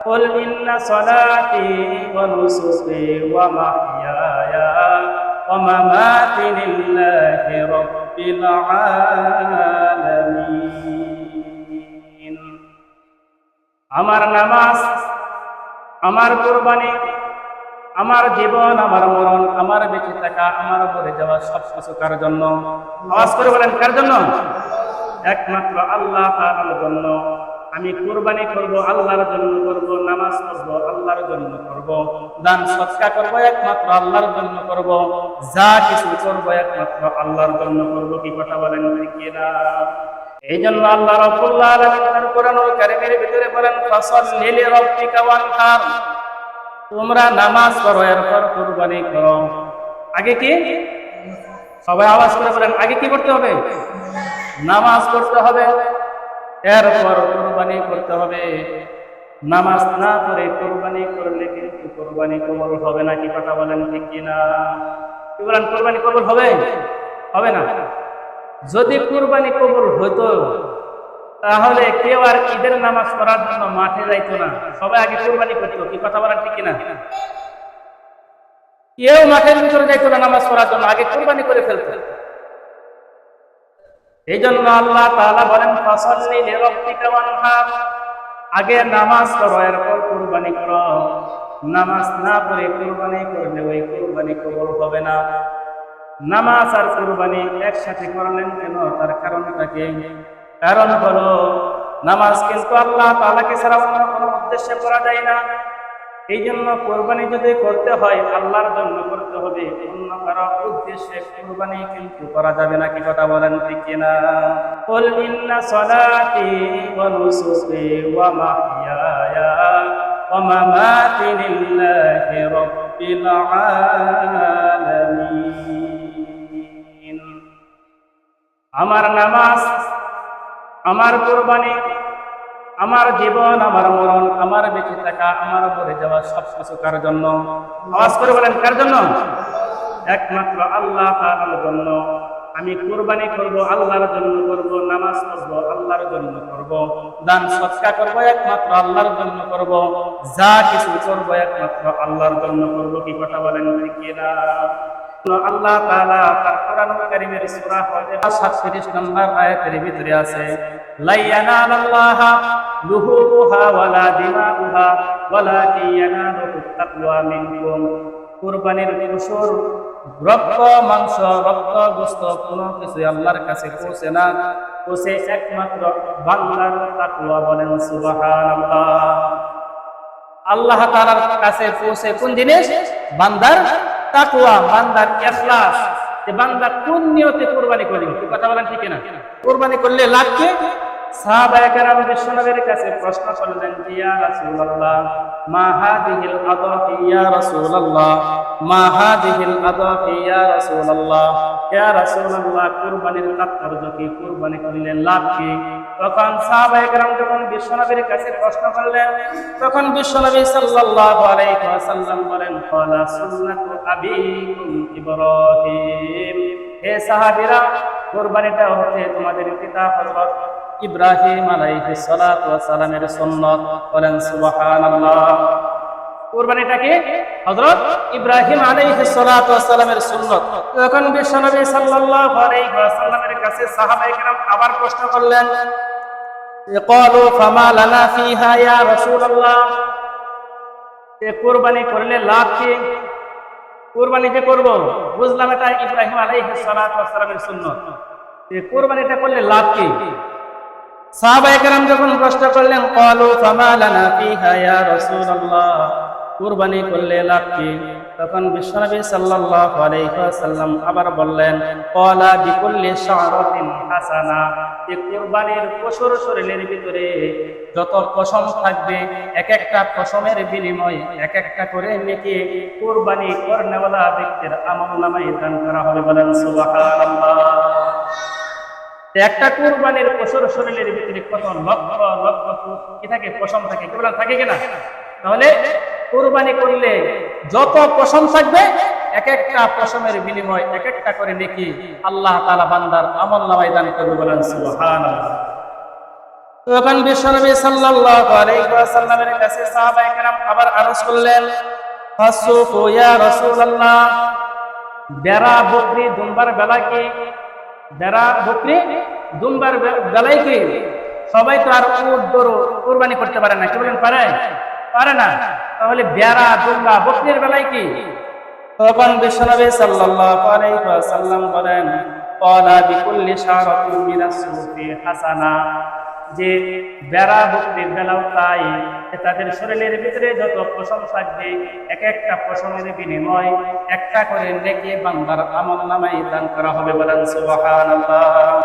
قل إن صلاتي ونسكي ومحياي ومماتي لله رب العالمين আমার নামাজ, আমার কুরবানি, আমার জীবন, আমার মরণ, আমার বেঁচে থাকা, আমার মরে যাওয়া সবকিছু কার জন্য? আওয়াজ করে বলেন, কার জন্য? একমাত্র আল্লাহ তাআলার জন্য। আমি কুরবানি করব আল্লাহর জন্য করব, নামাজ পড়ব আল্লাহর জন্য করব, দান সদকা করব একমাত্র আল্লাহর জন্য করব, যা কিছু করব একমাত্র আল্লাহর জন্য করব। কি কথা বলেন ঠিক না? এই জন্য আল্লাহ রাব্বুল আলামিন তার কোরআনুল কারীমের ভিতরে বলেন, ফাসাল্লি লিরাব্বিকা ওয়ানহার, তোমরা নামাজ পড়ো এরপর কুরবানি করো। আগে কি? সবাই আওয়াজ করে বলেন, আগে কি করতে হবে? নামাজ পড়তে হবে, এরপর কুরবানি করতে হবে। নামাজ না পড়ে কুরবানি করলে কিন্তু কুরবানি কবুল হবে না। কি কথা বলেন ঠিক কিনা? কি বলেন, কুরবানি কবুল হবে? হবে না। যদি কুরবানি কবুল হতো তাহলে কেউ আর ঈদের নামাজ পড়ার জন্য মাঠে যাইতো না, সবাই আগে কুরবানি করতো। কি কথা বলেন ঠিক কিনা? কেউ মাঠের ভিতরে যাইতো না নামাজ পড়ার জন্য, আগে কুরবানি করে ফেলতো। এই জন্য আল্লাহ তাআলা বলেন, ফাসাল্লি লিরাব্বিকা ওয়ানহার, আগে নামাজ পড়ো এরপর কুরবানি করো। নামাজ না পড়ে কুরবানি করলে ওই কুরবানি কবুল হবে না। নামাজ আর কুরবানি একসাথে করলেন কেন? তার কারণটা কি? কারণ হলো নামাজ কিন্তু আল্লাহ তাআলাকে ছাড়া অন্য কোনো উদ্দেশ্যে করা যায় না। এই জন্য কুরবানি যদি করতে হয় আল্লাহর জন্য করতে হবে, অন্য কারো উদ্দেশ্যে কুরবানি কিন্তু করা যাবে না। কি কথা বলেন ঠিক কিনা? কুল ইন্না সলাতি ওয়া নুসুকি ওয়া মাহইয়ায়া ওয়া মামাতি লিল্লাহি রাব্বিল আলামিন। আমার নামাজ, আমার কুরবানি, আমার জীবন, আমার মরণ, আমার বেঁচে থাকা, আমার মরে যাওয়া সবকিছু কার জন্য? আওয়াজ করে বলেন, কার জন্য? একমাত্র আল্লাহ তাআলার জন্য। আমি কুরবানি করব আল্লাহর জন্য করব, নামাজ পড়ব আল্লাহর জন্য করব, দান সদকা করব একমাত্র আল্লাহর জন্য করব, যা কিছু করব একমাত্র আল্লাহর জন্য করব। কি কথা বলেন ঠিক কিনা? আল্লাহ তাআলা তার কোরআনুল কারীমের সূরা ফাতিহা 37 নম্বর আয়াতের ভিতরে আছে, লা ইয়ানালাল্লাহা লুহুমুহা ওয়ালা দিমাউহা ওয়ালাকিন ইয়ানালুহুত তাকওয়া মিনকুম। কুরবানির পশুর রক্ত, মাংস, রক্ত, গোশত কোনো কিছু আল্লাহর কাছে পৌঁছে না, পৌঁছে একমাত্র বান্দার তাকওয়া। বলেন সুবহানাল্লাহ। আল্লাহ তাআলার কাছে পৌঁছে কোন জিনিস? বান্দার তাকওয়া, বান্দার ইখলাস, যে বান্দা কোন নিয়তে কুরবানি করে। কি কথা বলেন ঠিক না? কুরবানি করলে লাভ কি? সাহাবায়ে কেরাম বিশ্বনবীর কাছে প্রশ্ন করলেন, ইয়া রাসূলুল্লাহ মা হাযিহিল আদাফি ইয়া রাসূলুল্লাহ, মা হাযিহিল আদাফি ইয়া রাসূলুল্লাহ, ইয়া রাসূলুল্লাহ কুরবানির তাৎপর্য কি? কুরবানি করলে লাভ কি? তখন সাহাবায়ে কেরাম যখন বিশ্বনবীর কাছে প্রশ্ন করলেন, তখন বিশ্বনবী সাল্লাল্লাহু আলাইহি ওয়াসাল্লাম বলেন, ক্বালা সুন্নাতু আবিকুম ইব্রাহিম। হে সাহাবীরা, কুরবানিটা হচ্ছে তোমাদের পিতা হযরত ইব্রাহিম আলাইহিস সালাতু ওয়াস সালামের সুন্নাত। বলেন সুবহানাল্লাহ। কুরবানিটা কি? হযরত ইব্রাহিম আলাইহিস সালাতু ওয়াস সালামের সুন্নাত। তখন বিশ্বনবী সাল্লাল্লাহু আলাইহি ওয়াসাল্লামের কাছে সাহাবায়ে কেরাম আবার প্রশ্ন করলেন, ক্বালু ফামা লানা ফিহা ইয়া রাসূলুল্লাহ, কুরবানি করলে লাভ কি? কুরবানি যে করব বুঝলাম এটা ইব্রাহিম আলাইহিস সালাতু ওয়াস সালামের সুন্নাত, কুরবানিটা করলে লাভ কি? সাহাবায়ে কেরাম যখন প্রশ্ন করলেন, ক্বালু ফামা লানা ফিহা ইয়া রাসূলুল্লাহ, কুরবানি করলে লাভ কি? তখন বিশ্বনবী সাল্লাল্লাহু আলাইহি ওয়াসাল্লাম আবার বললেন, ক্বালা বিকুল্লি শা'রাতিন হাসানা, এই কুরবানির পশুর শরীরের ভিতরে যত পশম থাকবে এক একটা পশমের বিনিময়ে এক একটা করে নেকি কুরবানি করনেওয়ালা ব্যক্তির আমলনামায় দান করা হবে। বলেন সুবহানাল্লাহ। একটা কুরবানির পশুর শরীরের ভিতরে কত লক্ষ লক্ষ কি থাকে? পশম থাকে। কি বলেন, থাকে কিনা? তাহলে কুরবানি করলে যত পশম থাকবে এক একটা পশমের বিনিময় এক একটা করে নেকি আল্লাহ তাআলা বান্দার আমলনামায় দান করবে। বলেন সুবহানাল্লাহ। তখন বিশ্বনবী সাল্লাল্লাহু আলাইহি ওয়াসাল্লামের কাছে সাহাবায়ে কেরাম আবার আরজ করলেন, ফাসুকু ইয়া রাসূলুল্লাহ, বেড়া বকরি দুম্বার বেলা কি? বেড়া বকরি দুম্বার বেলায় কি? সবাই তো আর উট গরু কুরবানি করতে পারে না, কি বলেন পারে? পারে না। তাহলে বেড়া দুম্বা বকরির বেলায় কি? তখন বিশ্বনবী সাল্লাল্লাহু আলাইহি ওয়াসাল্লাম বলেন, ক্বালা বিকুল্লি শারাতিন মিনাস সুফি হাসানা, যে বেড়া বকরির বেলাও তাই, তাদের শরীরের ভিতরে যত পশম থাকবে এক একটা পশমের বিনিময় একটা করে নেকি বান্দার আমলনামায় দান করা হবে। বলেন সুবহানাল্লাহ।